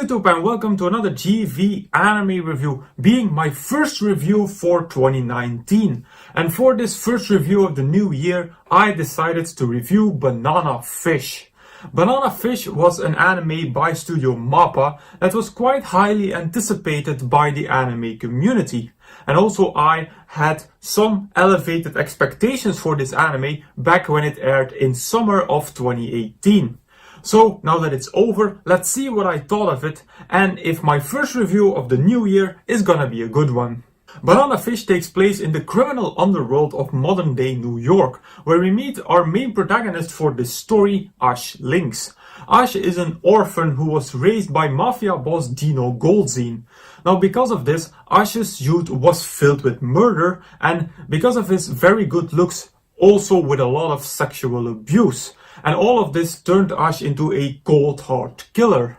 YouTube and welcome to another GV anime review, being my first review for 2019. And for this first review of the new year, I decided to review Banana Fish. Banana Fish was an anime by Studio MAPPA that was quite highly anticipated by the anime community. And also I had some elevated expectations for this anime back when it aired in summer of 2018. So now that it's over, let's see what I thought of it and if my first review of the new year is gonna be a good one. Banana Fish takes place in the criminal underworld of modern day New York, where we meet our main protagonist for this story, Ash Lynx. Ash is an orphan who was raised by mafia boss Dino Goldzine. Now because of this, Ash's youth was filled with murder and because of his very good looks, also with a lot of sexual abuse. And all of this turned Ash into a cold-hearted killer.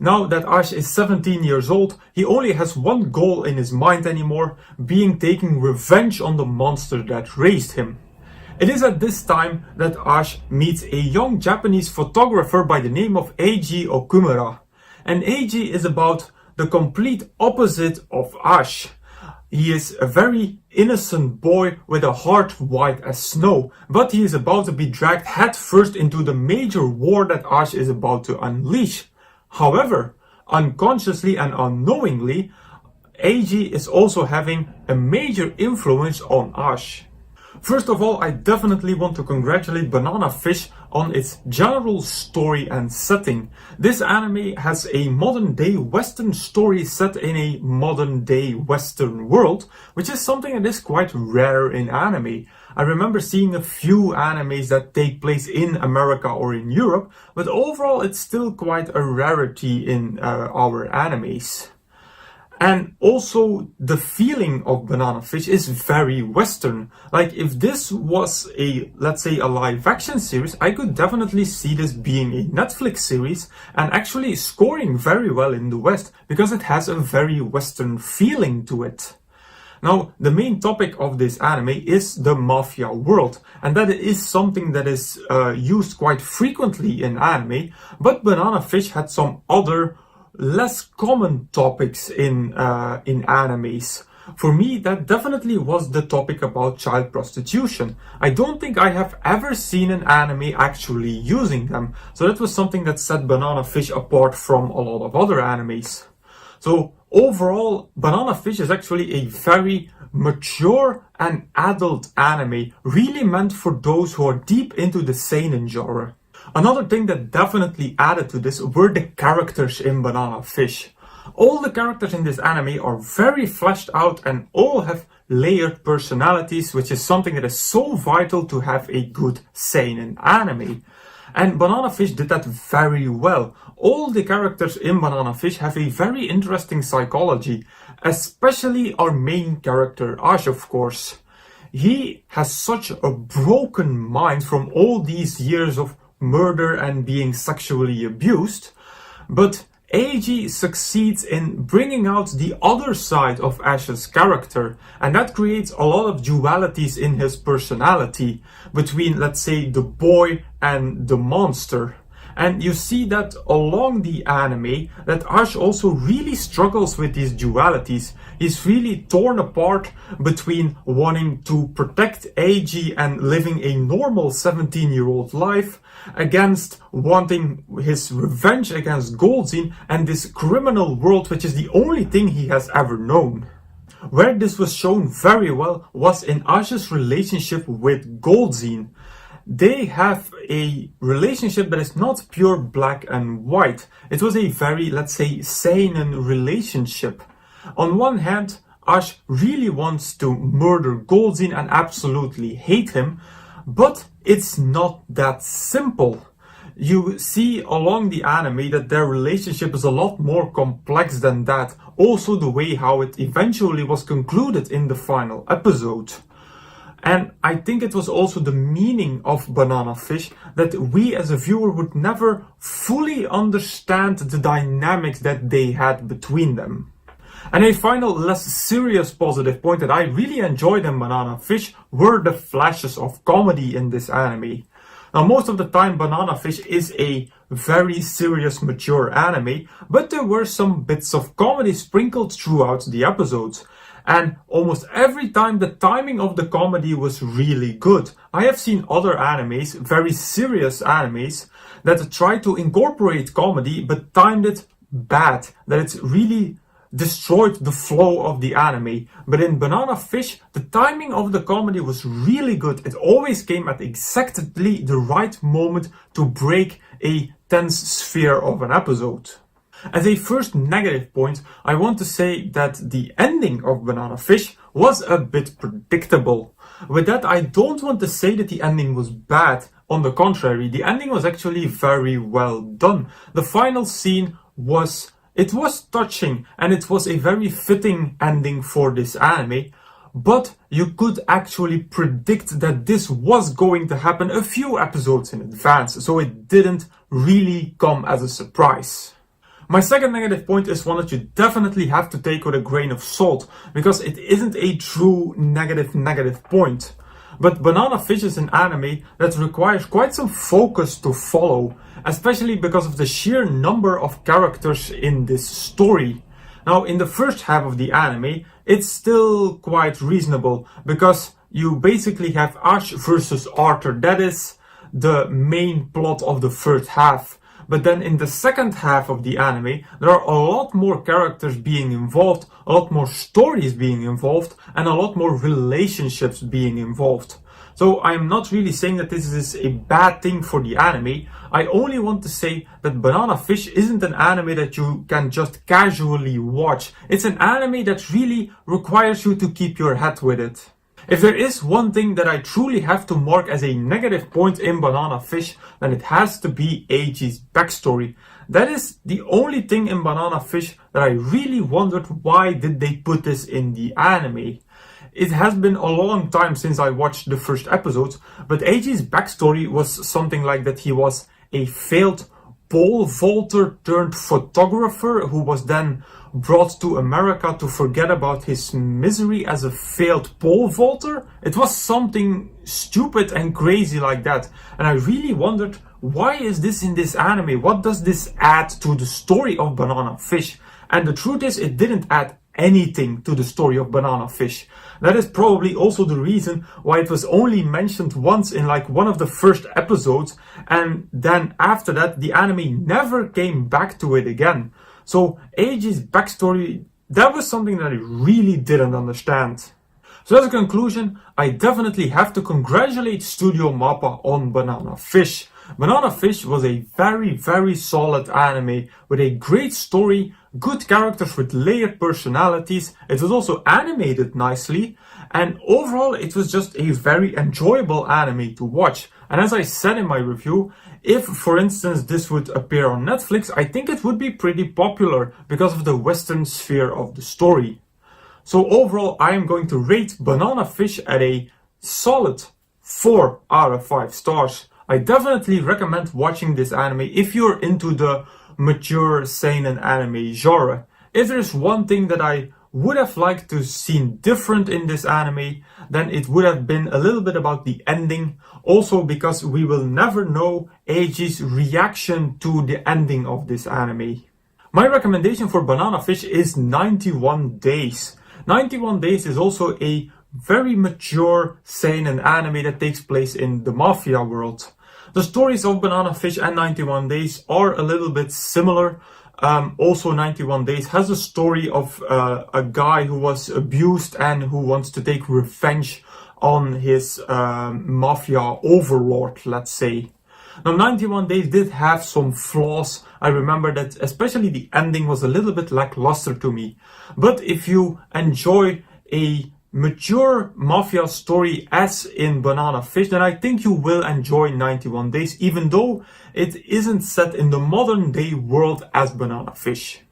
Now that Ash is 17 years old, he only has one goal in his mind anymore, being taking revenge on the monster that raised him. It is at this time that Ash meets a young Japanese photographer by the name of Eiji Okumura. And Eiji is about the complete opposite of Ash. He is a very innocent boy with a heart white as snow, but he is about to be dragged headfirst into the major war that Ash is about to unleash. However, unconsciously and unknowingly, Eiji is also having a major influence on Ash. First of all, I definitely want to congratulate Banana Fish on its general story and setting. This anime has a modern day Western story set in a modern day Western world, which is something that is quite rare in anime. I remember seeing a few animes that take place in America or in Europe, but overall it's still quite a rarity in our animes. And also the feeling of Banana Fish is very Western. Like if this was let's say a live action series, I could definitely see this being a Netflix series and actually scoring very well in the West because it has a very Western feeling to it. Now, the main topic of this anime is the mafia world, and that is something that is used quite frequently in anime, but Banana Fish had some other less common topics in animes. For me, that definitely was the topic about child prostitution. I don't think I have ever seen an anime actually using them, so that was something that set Banana Fish apart from a lot of other animes. So overall, Banana Fish is actually a very mature and adult anime, really meant for those who are deep into the seinen genre. Another thing that definitely added to this were the characters in Banana Fish. All the characters in this anime are very fleshed out and all have layered personalities, which is something that is so vital to have a good seinen anime. And Banana Fish did that very well. All the characters in Banana Fish have a very interesting psychology, especially our main character, Ash, of course. He has such a broken mind from all these years of murder and being sexually abused, but Eiji succeeds in bringing out the other side of Ash's character, and that creates a lot of dualities in his personality between, let's say, the boy and the monster. And you see that along the anime, that Ash also really struggles with these dualities. He's really torn apart between wanting to protect Eiji and living a normal 17-year-old life against wanting his revenge against Goldzine and this criminal world, which is the only thing he has ever known. Where this was shown very well was in Ash's relationship with Goldzine. They have a relationship that is not pure black and white. It was a very, let's say, seinen relationship. On one hand, Ash really wants to murder Goldzine and absolutely hate him, but it's not that simple. You see along the anime that their relationship is a lot more complex than that. Also the way how it eventually was concluded in the final episode. And I think it was also the meaning of Banana Fish that we as a viewer would never fully understand the dynamics that they had between them. And a final, less serious positive point that I really enjoyed in Banana Fish were the flashes of comedy in this anime. Now most of the time Banana Fish is a very serious, mature anime, but there were some bits of comedy sprinkled throughout the episodes. And almost every time the timing of the comedy was really good. I have seen other animes, very serious animes, that tried to incorporate comedy but timed it bad, that it really destroyed the flow of the anime. But in Banana Fish, the timing of the comedy was really good. It always came at exactly the right moment to break a tense sphere of an episode. As a first negative point, I want to say that the ending of Banana Fish was a bit predictable. With that, I don't want to say that the ending was bad. On the contrary, the ending was actually very well done. The final scene was touching, and it was a very fitting ending for this anime. But you could actually predict that this was going to happen a few episodes in advance, so it didn't really come as a surprise. My second negative point is one that you definitely have to take with a grain of salt, because it isn't a true negative point. But Banana Fish is an anime that requires quite some focus to follow, especially because of the sheer number of characters in this story. Now, in the first half of the anime, it's still quite reasonable, because you basically have Ash versus Arthur. That is the main plot of the first half. But then in the second half of the anime, there are a lot more characters being involved, a lot more stories being involved, and a lot more relationships being involved. So I'm not really saying that this is a bad thing for the anime. I only want to say that Banana Fish isn't an anime that you can just casually watch. It's an anime that really requires you to keep your head with it. If there is one thing that I truly have to mark as a negative point in Banana Fish, then it has to be Eiji's backstory. That is the only thing in Banana Fish that I really wondered, why did they put this in the anime? It has been a long time since I watched the first episodes, but Eiji's backstory was something like that he was a failed pole vaulter turned photographer who was then brought to America to forget about his misery as a failed pole vaulter. It was something stupid and crazy like that. And I really wondered, why is this in this anime? What does this add to the story of Banana Fish? And the truth is, it didn't add anything to the story of Banana Fish. That is probably also the reason why it was only mentioned once in like one of the first episodes, and then after that the anime never came back to it again. So Eiji's backstory, that was something that I really didn't understand. So as a conclusion, I definitely have to congratulate Studio Mappa on Banana Fish. Banana Fish was a very solid anime with a great story, good characters with layered personalities. It was also animated nicely, and overall it was just a very enjoyable anime to watch. And as I said in my review, if for instance this would appear on Netflix, I think it would be pretty popular because of the Western sphere of the story. So overall, I am going to rate Banana Fish at a solid 4 out of 5 stars. I definitely recommend watching this anime if you're into the mature seinen anime genre. If there's one thing that I would have liked to seen different in this anime, then it would have been a little bit about the ending. Also because we will never know Eiji's reaction to the ending of this anime. My recommendation for Banana Fish is 91 Days. 91 Days is also a very mature seinen anime that takes place in the mafia world. The stories of Banana Fish and 91 Days are a little bit similar. Also 91 Days has a story of a guy who was abused and who wants to take revenge on his mafia overlord, let's say. Now 91 Days did have some flaws. I remember that especially the ending was a little bit lackluster to me. But if you enjoy a mature mafia story as in Banana Fish, then I think you will enjoy 91 Days, even though it isn't set in the modern day world as Banana Fish.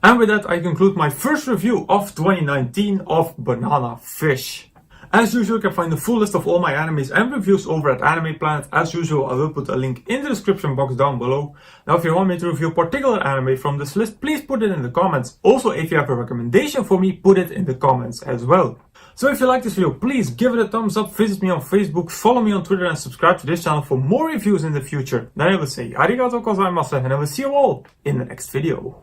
And with that, I conclude my first review of 2019 of Banana Fish. As usual, you can find the full list of all my animes and reviews over at Anime Planet. As usual, I will put a link in the description box down below. Now, if you want me to review a particular anime from this list, please put it in the comments. Also, if you have a recommendation for me, put it in the comments as well. So if you like this video, please give it a thumbs up, visit me on Facebook, follow me on Twitter, and subscribe to this channel for more reviews in the future. Then I will say arigatou gozaimasu, and I will see you all in the next video.